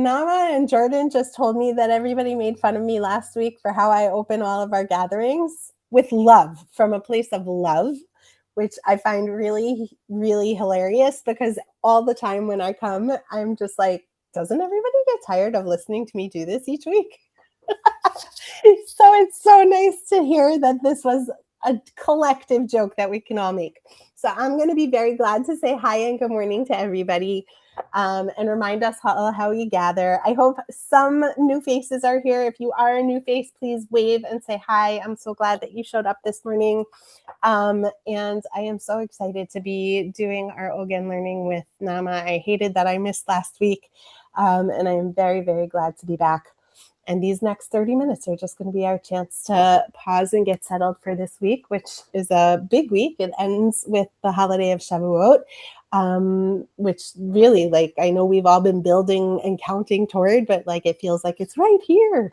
Naama and Jordan just told me that everybody made fun of me last week for how I open all of our gatherings with love, from a place of love, which I find really, really hilarious because all the time when I come, I'm just like, doesn't everybody get tired of listening to me do this each week? So it's so nice to hear that this was a collective joke that we can all make. So I'm going to be very glad to say hi and good morning to everybody, and remind us how we gather. I hope some new faces are here. If you are a new face, please wave and say hi. I'm so glad that you showed up this morning. And I am so excited to be doing our Ogen learning with Naama. I hated that I missed last week, and I am very, very glad to be back. And these next 30 minutes are just going to be our chance to pause and get settled for this week, which is a big week. It ends with the holiday of Shavuot, which really, like, I know we've all been building and counting toward, but like it feels like it's right here.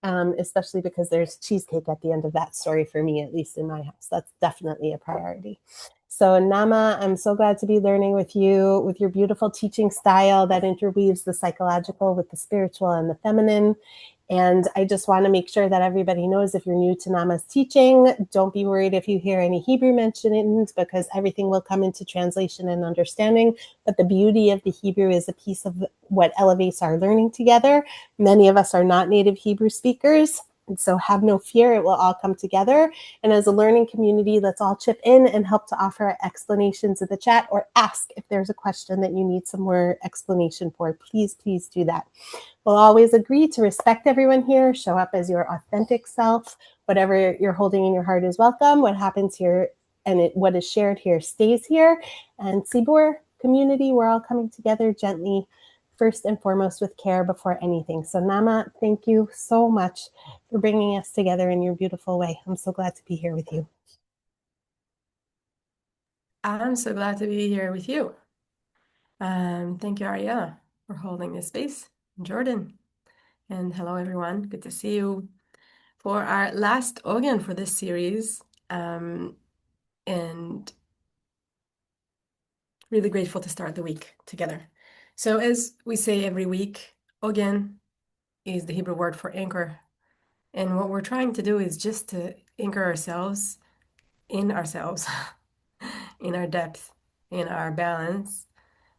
Especially because there's cheesecake at the end of that story for me, at least in my house. That's definitely a priority. So Naama, I'm so glad to be learning with you, with your beautiful teaching style that interweaves the psychological with the spiritual and the feminine. And I just want to make sure that everybody knows, if you're new to Naama's teaching, don't be worried if you hear any Hebrew mentioned, because everything will come into translation and understanding. But the beauty of the Hebrew is a piece of what elevates our learning together. Many of us are not native Hebrew speakers, and so have no fear, it will all come together. And as a learning community, let's all chip in and help to offer explanations in the chat, or ask if there's a question that you need some more explanation for. Please, please do that. We'll always agree to respect everyone here, show up as your authentic self. Whatever you're holding in your heart is welcome. What happens here and what is shared here stays here. And Sibur community, we're all coming together gently, first and foremost with care before anything. So Naama, thank you so much for bringing us together in your beautiful way. I'm so glad to be here with you. I'm so glad to be here with you. Thank you, Ariella, for holding this space. Jordan. And hello, everyone. Good to see you for our last Ogen for this series. And really grateful to start the week together. So as we say every week, Ogen is the Hebrew word for anchor. And what we're trying to do is just to anchor ourselves, in our depth, in our balance,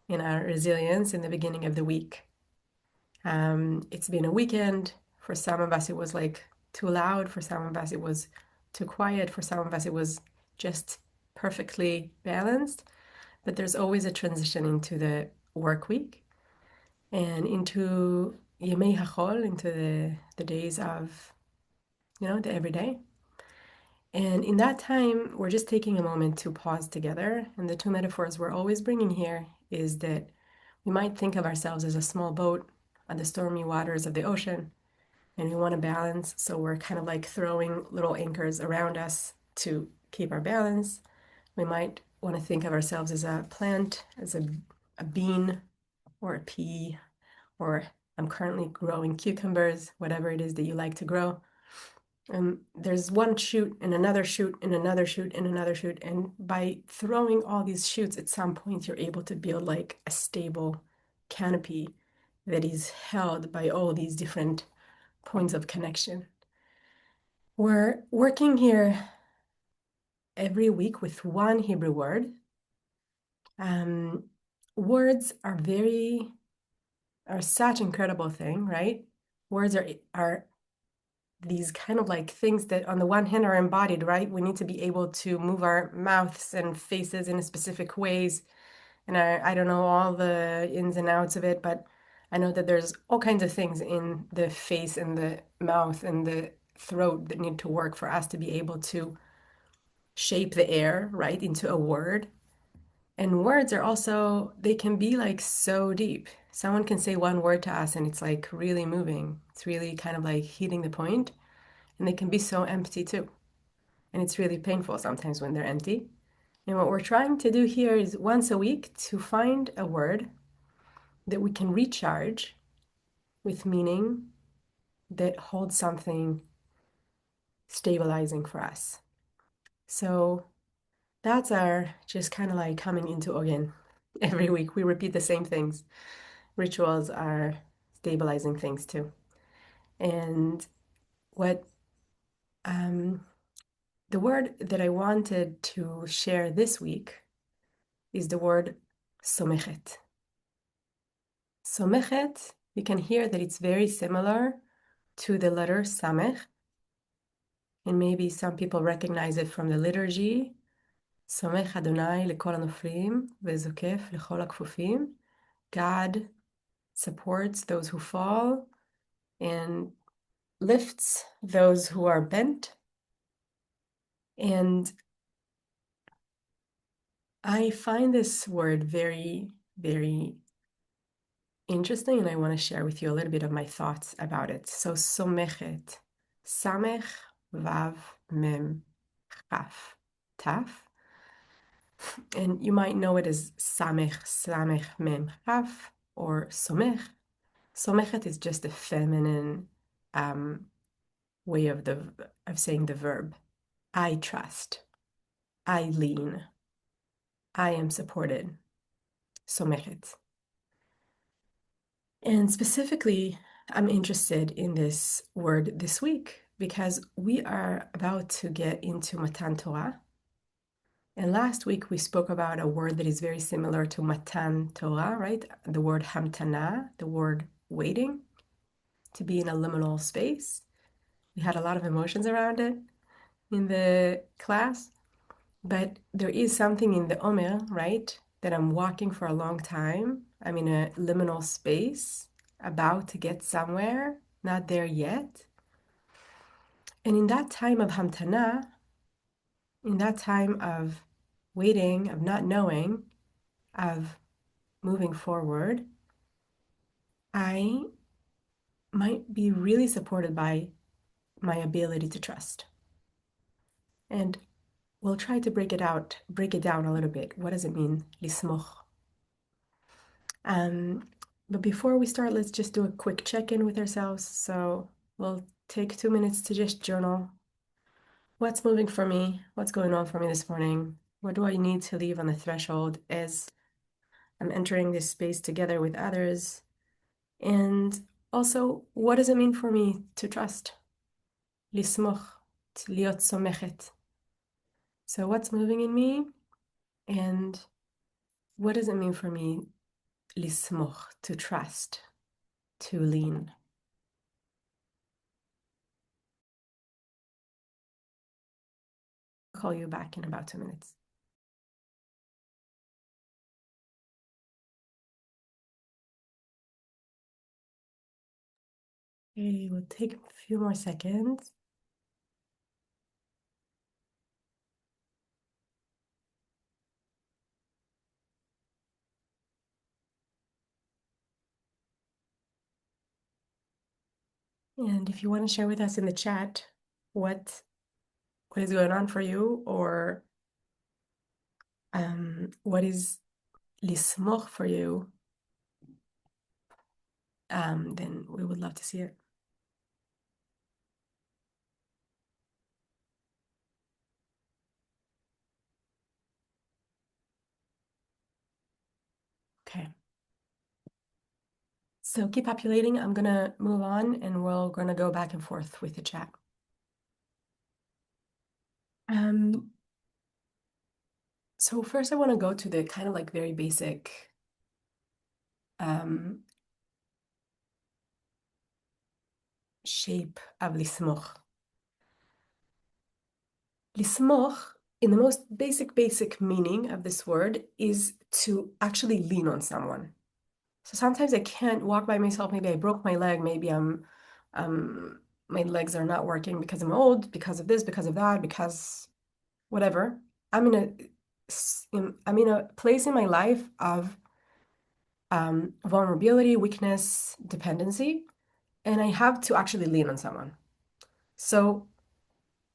in our resilience in the beginning of the week. It's been a weekend. For some of us, it was like too loud. For some of us, it was too quiet. For some of us, it was just perfectly balanced. But there's always a transition into the work week and into Yemei Hachol, into the days of, the everyday. And in that time, we're just taking a moment to pause together. And the two metaphors we're always bringing here is that we might think of ourselves as a small boat on the stormy waters of the ocean, and we want to balance. So we're kind of like throwing little anchors around us to keep our balance. We might want to think of ourselves as a plant, as a bean or a pea, or I'm currently growing cucumbers, whatever it is that you like to grow. And there's one shoot and another shoot and another shoot and another shoot. And by throwing all these shoots, at some point, you're able to build like a stable canopy that is held by all these different points of connection. We're working here every week with one Hebrew word. Words are such incredible thing, right? Words are these kind of like things that on the one hand are embodied, right? We need to be able to move our mouths and faces in specific ways. And I don't know all the ins and outs of it, but I know that there's all kinds of things in the face and the mouth and the throat that need to work for us to be able to shape the air, right, into a word. And words are also, they can be like so deep. Someone can say one word to us and it's like really moving. It's really kind of like hitting the point. And they can be so empty too. And it's really painful sometimes when they're empty. And what we're trying to do here is once a week to find a word that we can recharge with meaning that holds something stabilizing for us. So that's our just kind of like coming into Ogen. Every week we repeat the same things. Rituals are stabilizing things too. And what the word that I wanted to share this week is the word somechet. Somechet, you can hear that it's very similar to the letter samech, and maybe some people recognize it from the liturgy. סומך אדוני לכל הנופלים וזוקף לכל הכפופים. God supports those who fall and lifts those who are bent. And I find this word very, very interesting, and I want to share with you a little bit of my thoughts about it. So, somechet, samech, vav, mem, chaf, taf. And you might know it as samech, samech, mem, chaf, or somech. Somechet is just a feminine way of saying the verb. I trust. I lean. I am supported. Somechet. And specifically, I'm interested in this word this week because we are about to get into Matan Torah. And last week we spoke about a word that is very similar to Matan Torah, right? The word hamtana, the word waiting, to be in a liminal space. We had a lot of emotions around it in the class, but there is something in the Omer, right? That I'm walking for a long time. I'm in a liminal space, about to get somewhere, not there yet. And in that time of hamtana, in that time of waiting, of not knowing, of moving forward, I might be really supported by my ability to trust. And we'll try to break it down a little bit. What does it mean, lismoch? But before we start, let's just do a quick check-in with ourselves. So we'll take 2 minutes to just journal. What's moving for me? What's going on for me this morning? What do I need to leave on the threshold as I'm entering this space together with others? And also, what does it mean for me to trust? Lismoch, liot somechet. So what's moving in me? And what does it mean for me, lismoch, to trust, to lean? I'll call you back in about 2 minutes. Okay, we'll take a few more seconds. And if you want to share with us in the chat what is going on for you, or what is lismoch for you, then we would love to see it. Okay. So keep populating. I'm gonna move on and we're gonna go back and forth with the chat. So first I want to go to the kind of like very basic shape of lismoch. Lismoch, in the most basic meaning of this word, is to actually lean on someone. So sometimes I can't walk by myself. Maybe I broke my leg. Maybe my legs are not working because I'm old, because of this, because of that, because whatever. I'm in a place in my life of vulnerability, weakness, dependency, and I have to actually lean on someone. So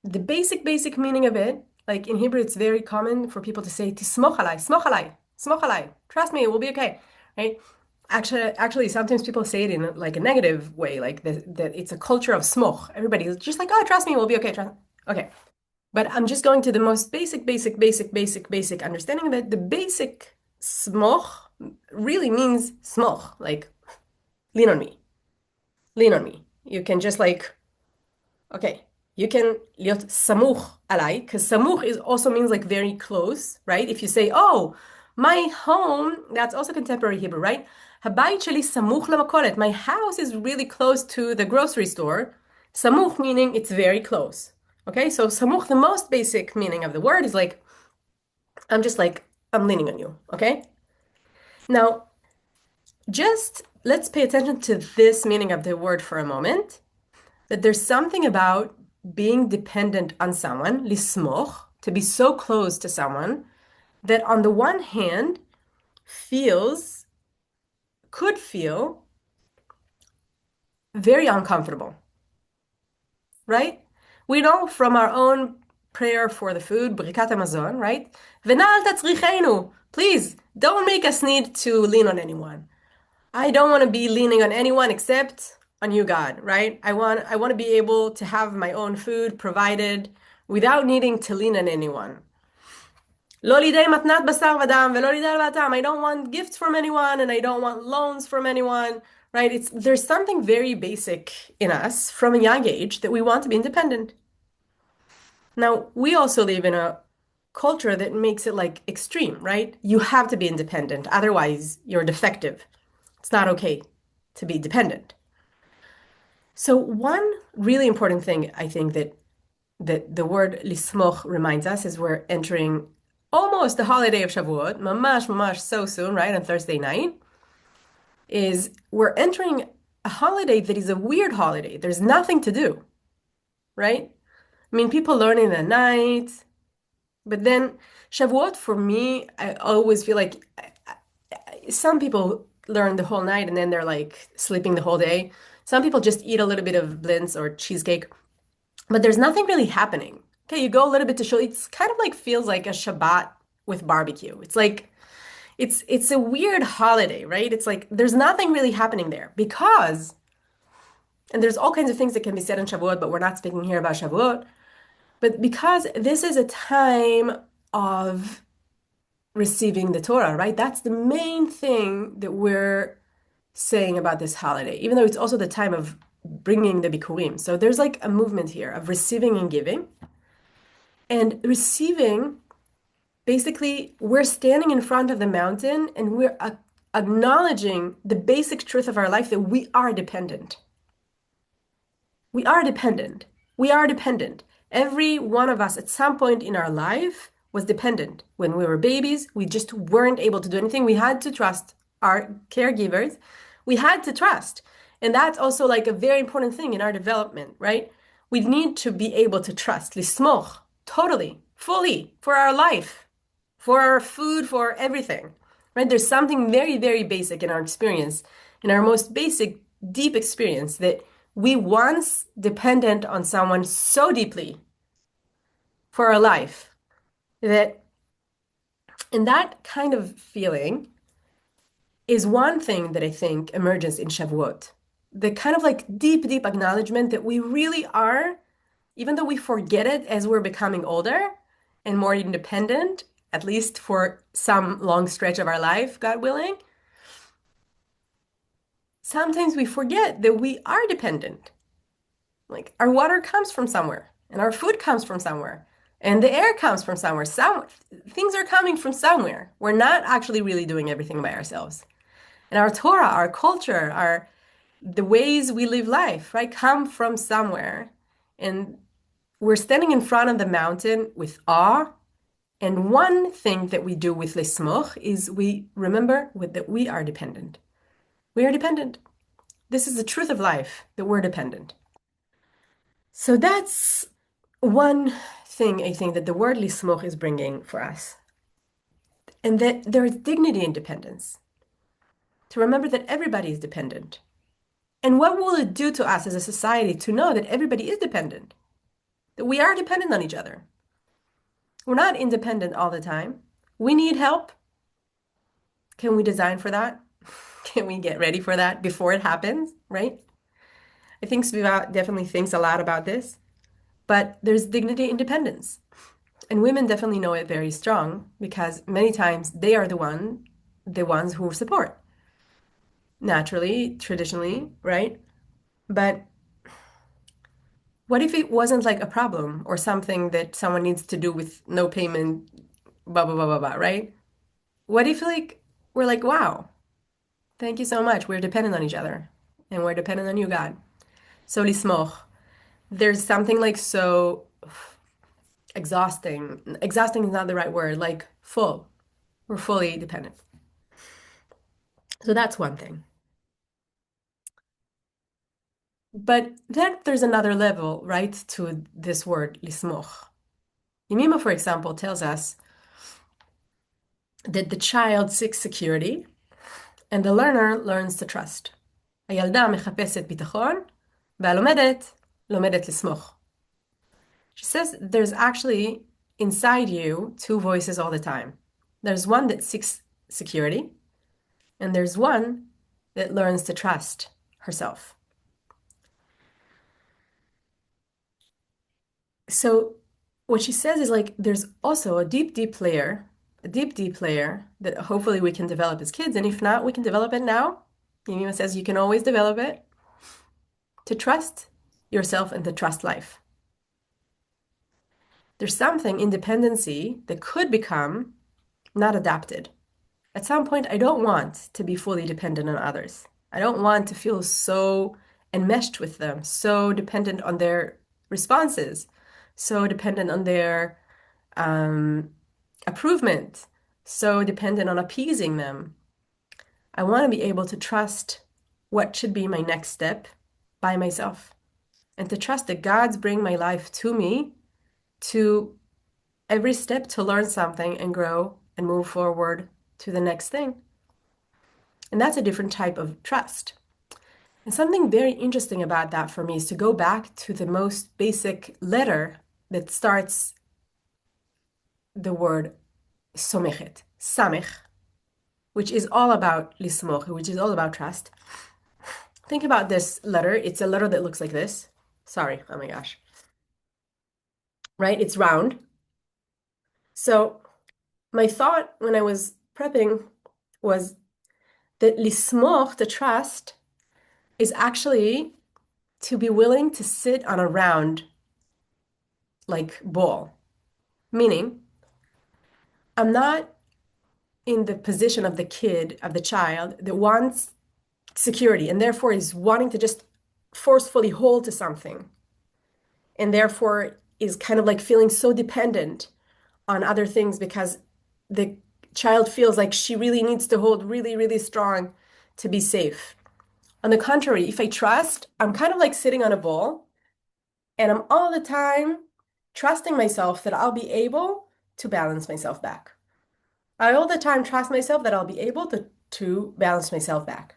the basic meaning of it, like in Hebrew, it's very common for people to say, "Tismoch alai, smoch alai, smoch alai. Trust me, it will be okay," right? Actually, sometimes people say it in like a negative way, like that it's a culture of smoch. Everybody's just like, "Oh, trust me, we'll be okay." Okay, but I'm just going to the most basic understanding that the basic smoch really means smoch, like lean on me. lean on me. You can just like, okay, you can להיות סמוך עליי, because סמוך is also means like very close, right? If you say, oh, my home, that's also contemporary Hebrew, right? הבית שלי סמוך למכולת. My house is really close to the grocery store. סמוך meaning it's very close. Okay, so סמוך, the most basic meaning of the word is like, I'm just like, I'm leaning on you, okay? Now, just let's pay attention to this meaning of the word for a moment, that there's something about being dependent on someone, lismoch, to be so close to someone, that on the one hand could feel very uncomfortable, right? We know from our own prayer for the food, ברכת המזון, right? ונא אל תצריכנו. Please, don't make us need to lean on anyone. I don't want to be leaning on anyone except on you, God, right? I want to be able to have my own food provided without needing to lean on anyone. לא לידי מתנת בשר ודם ולא לידי הלוואתם. I don't want gifts from anyone and I don't want loans from anyone, right? There's something very basic in us from a young age that we want to be independent. Now, we also live in a culture that makes it like extreme, right? You have to be independent, otherwise you're defective. It's not okay to be dependent. So one really important thing I think that the word lismoch reminds us is we're entering almost the holiday of Shavuot, mamash mamash so soon, right, on Thursday night, is we're entering a holiday that is a weird holiday. There's nothing to do, right? I mean, people learn in the night, but then Shavuot for me, I always feel like some people learn the whole night and then they're like sleeping the whole day. Some people just eat a little bit of blintz or cheesecake, but there's nothing really happening. Okay, you go a little bit to show. It's kind of like feels like a Shabbat with barbecue. It's like it's a weird holiday, right? It's like there's nothing really happening there because, and there's all kinds of things that can be said on Shavuot, but we're not speaking here about Shavuot. But because this is a time of receiving the Torah, right? That's the main thing that we're saying about this holiday, even though it's also the time of bringing the bikurim. So there's like a movement here of receiving and giving. And receiving, basically, we're standing in front of the mountain and we're acknowledging the basic truth of our life that we are dependent. We are dependent. We are dependent. Every one of us at some point in our life was dependent. When we were babies, we just weren't able to do anything. We had to trust our caregivers. We had to trust. And that's also like a very important thing in our development, right? We need to be able to trust, lismoch, totally, fully, for our life, for our food, for everything, right? There's something very, very basic in our experience, in our most basic, deep experience that we once dependent on someone so deeply for our life that, and that kind of feeling is one thing that I think emerges in Shavuot. The kind of like deep, deep acknowledgement that we really are, even though we forget it as we're becoming older and more independent, at least for some long stretch of our life, God willing, sometimes we forget that we are dependent. Like our water comes from somewhere, and our food comes from somewhere, and the air comes from somewhere. Some things are coming from somewhere. We're not actually really doing everything by ourselves. And our Torah, our culture, the ways we live life, right, come from somewhere. And we're standing in front of the mountain with awe. And one thing that we do with Lesmoch is we remember that we are dependent. We are dependent. This is the truth of life, that we're dependent. So that's one thing I think that the word Lismoch is bringing for us. And that there is dignity in dependence. To remember that everybody is dependent. And what will it do to us as a society to know that everybody is dependent? That we are dependent on each other. We're not independent all the time. We need help. Can we design for that? Can we get ready for that before it happens, right? I think SVIVAH definitely thinks a lot about this, but there's dignity in independence. And women definitely know it very strong because many times they are the ones who support. Naturally, traditionally, right? But what if it wasn't like a problem or something that someone needs to do with no payment, blah, blah, blah, blah, blah, right? What if like we're like, wow, thank you so much. We're dependent on each other and we're dependent on you, God. So lismoch. There's something like so exhausting. Exhausting is not the right word, like full. We're fully dependent. So that's one thing. But then there's another level, right, to this word, lismoch. Yemima, for example, tells us that the child seeks security and the learner learns to trust. הילדה מחפשת ביטחון והלומדת לומדת לסמוך. She says there's actually inside you two voices all the time. There's one that seeks security, and there's one that learns to trust herself. So what she says is like there's also a deep, deep layer, that hopefully we can develop as kids, and if not, we can develop it now. Yemima says you can always develop it to trust yourself and to trust life. There's something in dependency that could become not adapted. At some point, I don't want to be fully dependent on others. I don't want to feel so enmeshed with them, so dependent on their responses, so dependent on their approval, so dependent on appeasing them. I want to be able to trust what should be my next step by myself and to trust that God's bring my life to me to every step to learn something and grow and move forward to the next thing. And that's a different type of trust. And something very interesting about that for me is to go back to the most basic letter that starts the word somechet, samech, which is all about lismoch, which is all about trust. Think about this letter. It's a letter that looks like this. Sorry, oh my gosh. Right? It's round. So my thought when I was prepping was that lismoch, the trust, is actually to be willing to sit on a round like ball. Meaning, I'm not in the position of the kid, of the child that wants security and therefore is wanting to just forcefully hold to something and therefore is kind of like feeling so dependent on other things because the child feels like she really needs to hold really, really strong to be safe. On the contrary, if I trust, I'm kind of like sitting on a ball and I'm all the time trusting myself that I'll be able to balance myself back. I all the time trust myself that I'll be able to balance myself back.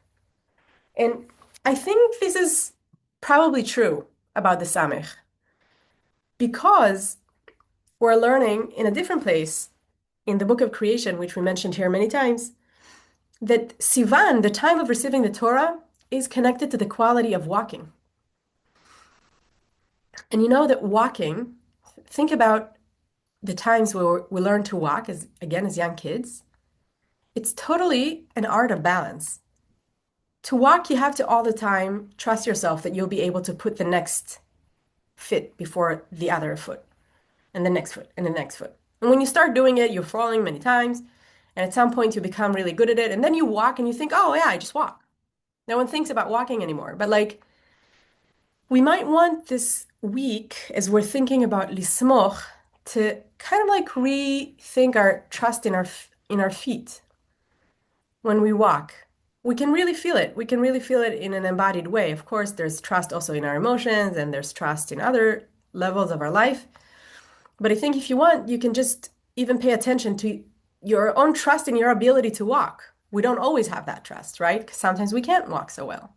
And I think this is probably true about the Samech because we're learning in a different place in the book of creation, which we mentioned here many times, that Sivan, the time of receiving the Torah, is connected to the quality of walking. And you know that walking, think about the times where we learn to walk as young kids. It's totally an art of balance. To walk, you have to all the time trust yourself that you'll be able to put the next foot before the other foot, and the next foot, and the next foot. And when you start doing it, you're falling many times, and at some point you become really good at it, and then you walk and you think, oh yeah, I just walk. No one thinks about walking anymore. But like, we might want this week, as we're thinking about lismoch, to kind of like rethink our trust in our feet when we walk. We can really feel it. We can really feel it in an embodied way. Of course, there's trust also in our emotions and there's trust in other levels of our life. But I think if you want, you can just even pay attention to your own trust in your ability to walk. We don't always have that trust, right? Because sometimes we can't walk so well.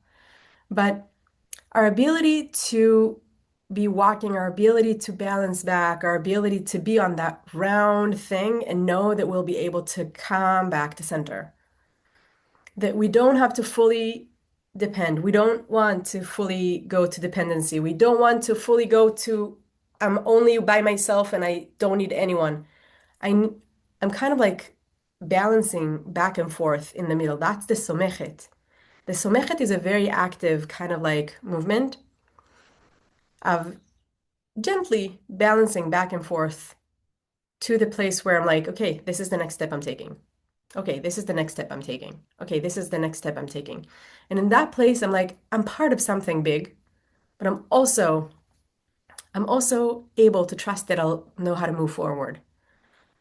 But our ability to be walking, our ability to balance back, our ability to be on that round thing and know that we'll be able to come back to center. That we don't have to fully depend. We don't want to fully go to dependency. We don't want to fully go to I'm only by myself and I don't need anyone. I'm kind of like balancing back and forth in the middle. That's the somechet. The somechet is a very active kind of like movement of gently balancing back and forth to the place where I'm like, okay, this is the next step I'm taking. Okay, this is the next step I'm taking. Okay, this is the next step I'm taking. And in that place, I'm like, I'm part of something big, but I'm also able to trust that I'll know how to move forward.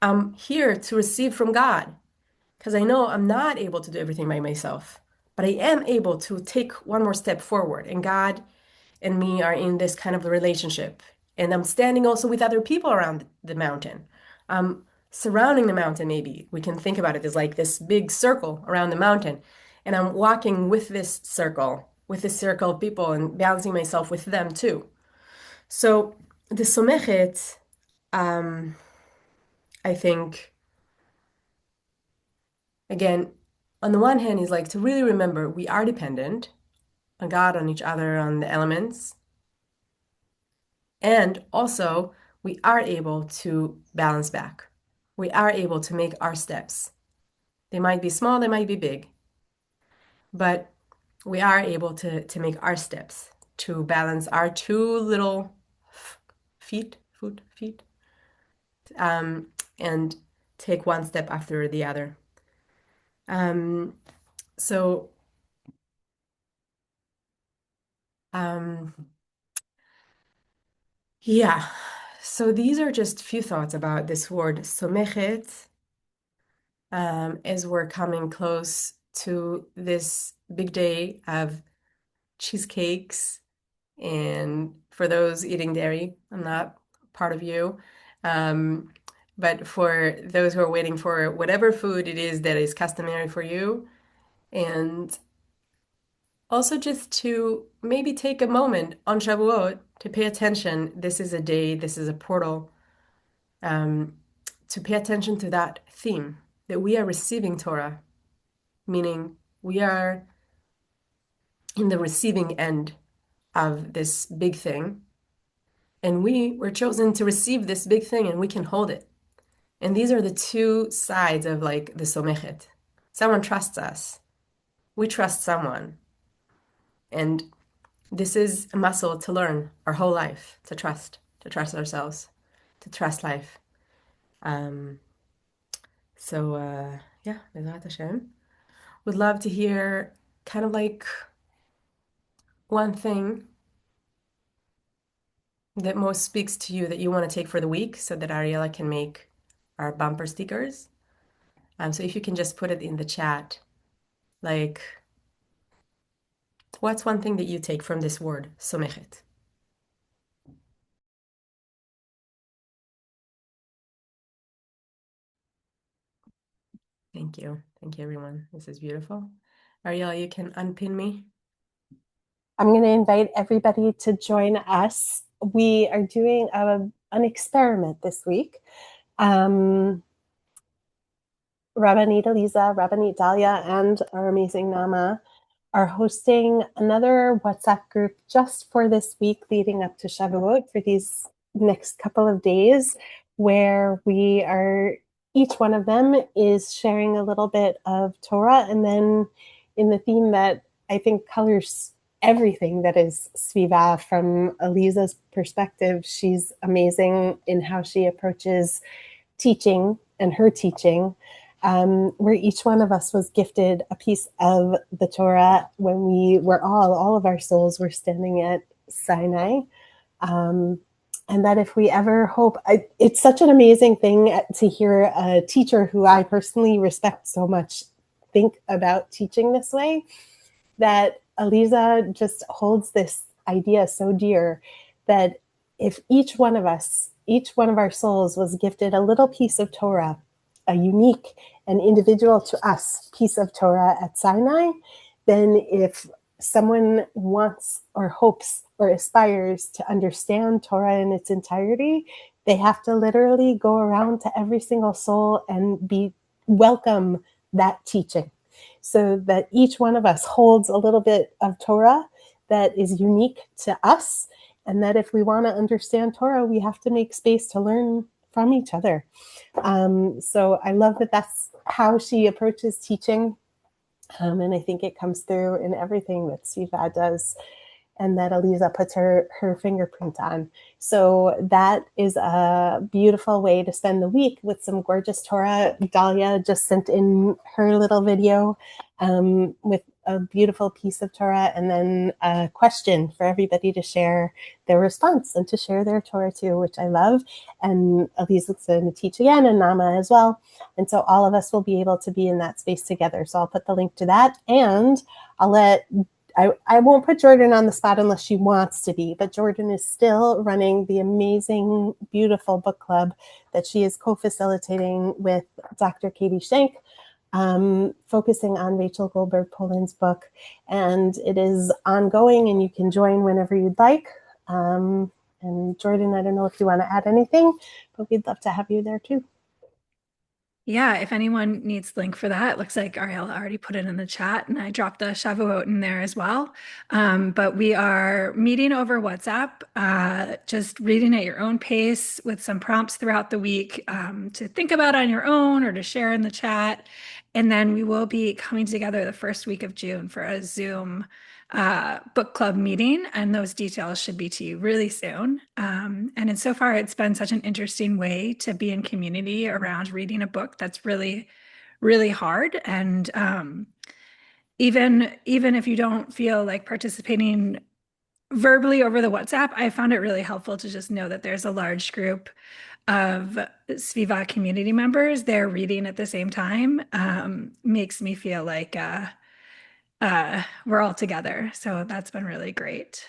I'm here to receive from God because I know I'm not able to do everything by myself, but I am able to take one more step forward. And God and me are in this kind of relationship. And I'm standing also with other people around the mountain. Surrounding the mountain, maybe we can think about it as like this big circle around the mountain. And I'm walking with this circle of people and balancing myself with them too. So the somechet, um, I think, again, on the one hand, is like to really remember we are dependent on God, on each other, on the elements. And also, we are able to balance back. We are able to make our steps. They might be small, they might be big, but we are able to make our steps to balance our two little feet, um, and take one step after the other. Um, so, um, yeah. So these are just a few thoughts about this word somechet, as we're coming close to this big day of cheesecakes. And for those eating dairy, I'm not part of you. Um, but for those who are waiting for whatever food it is that is customary for you, and also just to maybe take a moment on Shavuot to pay attention. This is a day, this is a portal, um, to pay attention to that theme that we are receiving Torah, meaning we are in the receiving end of this big thing. And we were chosen to receive this big thing and we can hold it. And these are the two sides of like the somechet. Someone trusts us. We trust someone. And this is a muscle to learn our whole life, to trust ourselves, to trust life. Um, so yeah, Bezrat Hashem. Would love to hear kind of like one thing that most speaks to you that you want to take for the week so that Ariella can make our bumper stickers. So if you can just put it in the chat, like, what's one thing that you take from this word, somechet? Thank you. Thank you, everyone. This is beautiful. Ariella, you can unpin me. I'm going to invite everybody to join us. We are doing an experiment this week. Rabbanit Aliza, Rabbanit Dalia, and our amazing Naama are hosting another WhatsApp group just for this week leading up to Shavuot for these next couple of days, where we are, each one of them is sharing a little bit of Torah, and then in the theme that I think colors everything that is SVIVAH from Aliza's perspective. She's amazing in how she approaches teaching and her teaching, where each one of us was gifted a piece of the Torah when we were all of our souls were standing at Sinai. And that if we ever hope, it's such an amazing thing to hear a teacher who I personally respect so much think about teaching this way, that Aliza just holds this idea so dear that if each one of us, each one of our souls was gifted a little piece of Torah, a unique and individual to us piece of Torah at Sinai, then if someone wants or hopes or aspires to understand Torah in its entirety, they have to literally go around to every single soul and welcome that teaching, so that each one of us holds a little bit of Torah that is unique to us, and that if we want to understand Torah, we have to make space to learn from each other. So I love that that's how she approaches teaching. And I think it comes through in everything that SVIVAH does and that Eliza puts her fingerprint on. So that is a beautiful way to spend the week with some gorgeous Torah. Dahlia just sent in her little video with a beautiful piece of Torah and then a question for everybody to share their response and to share their Torah too, which I love. And Eliza's going to teach again, and Naama as well. And so all of us will be able to be in that space together. So I'll put the link to that, and I'll let I won't put Jordan on the spot unless she wants to be, but Jordan is still running the amazing, beautiful book club that she is co-facilitating with Dr. Katie Schenk, focusing on Rachel Goldberg Poland's book. And it is ongoing, and you can join whenever you'd like. And Jordan, I don't know if you want to add anything, but we'd love to have you there too. Yeah, if anyone needs the link for that, it looks like Ariel already put it in the chat, and I dropped the Shavuot in there as well. But we are meeting over WhatsApp, just reading at your own pace with some prompts throughout the week to think about on your own or to share in the chat. And then we will be coming together the first week of June for a Zoom book club meeting, and those details should be to you really soon. And so far, it's been such an interesting way to be in community around reading a book that's really, really hard. And even if you don't feel like participating verbally over the WhatsApp, I found it really helpful to just know that there's a large group of SVIVAH community members there reading at the same time. Makes me feel like we're all together. So that's been really great.